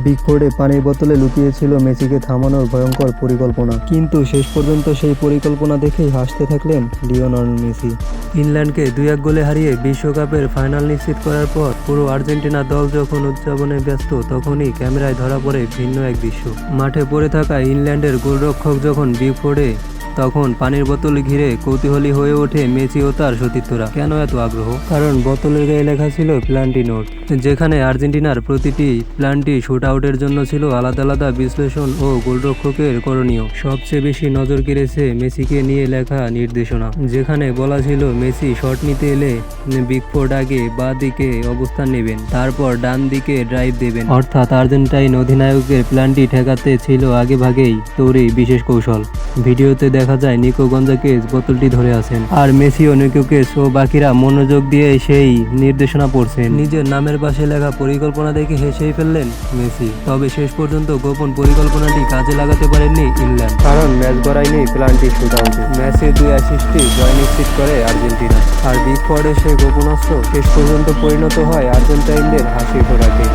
বিগফোর্ডে পানির বোতলে লুকিয়েছিল মেসিকে থামানোর ভয়ঙ্কর পরিকল্পনা, কিন্তু শেষ পর্যন্ত সেই পরিকল্পনা দেখেই হাসতে থাকলেন লিওনেল মেসি। ইংল্যান্ডকে 2-1 গোলে হারিয়ে বিশ্বকাপের ফাইনাল নিশ্চিত করার পর পুরো আর্জেন্টিনা দল যখন উদযাপনে ব্যস্ত, তখনই ক্যামেরায় ধরা পড়ে ভিন্ন এক দৃশ্য। মাঠে পড়ে থাকা ইংল্যান্ডের গোলরক্ষক যখন বিগফোর্ডে, তখন পানির বোতল ঘিরে কৌতূহলী হয়ে ওঠে মেসি ও তার সতীর্থরা। কেন এত আগ্রহ? কারণ বোতলের গায়ে লেখা ছিল প্ল্যান্টি নোট, যেখানে আর্জেন্টিনার প্রতিটি প্ল্যানটি শুট আউটের জন্য ছিল আলাদা আলাদা বিশ্লেষণ ও গোলরক্ষকের করণীয়। সবচেয়ে বেশি নজর কেড়েছে মেসিকে নিয়ে লেখা নির্দেশনা, যেখানে বলা ছিল মেসি শট নিতে এলে বিগফোর্ড আগে বাঁ দিকে অবস্থান নেবেন, তারপর ডান দিকে ড্রাইভ দেবেন। অর্থাৎ আর্জেন্টাইন অধিনায়কের প্ল্যানটি ঠেকাতে ছিল আগে ভাগেই তৈরি বিশেষ কৌশল। ভিডিওতে দেখা যায় নিকো গঞ্জাকেজ বোতলটি ধরে আছেন, আর মেসি ও নিকোকেজ ও বাকিরা মনোযোগ দিয়ে সেই নির্দেশনা পড়ছেন। নিজের নামের পাশে লেখা পরিকল্পনা দেখে হেসেই ফেললেন মেসি। তবে শেষ পর্যন্ত গোপন পরিকল্পনাটি কাজে লাগাতে পারেননি ইংল্যান্ড, কারণ ম্যাচ গড়ায়নি প্ল্যানটি শুট আউটে। ম্যাচে 2 অ্যাসিস্টই জয় নিশ্চিত করে আর্জেন্টিনা, আর বিগফোর্ডে সেই গোপনাস্ত্র শেষ পর্যন্ত পরিণত হয় আর্জেন্টাইনদের হাসির খোরাকে।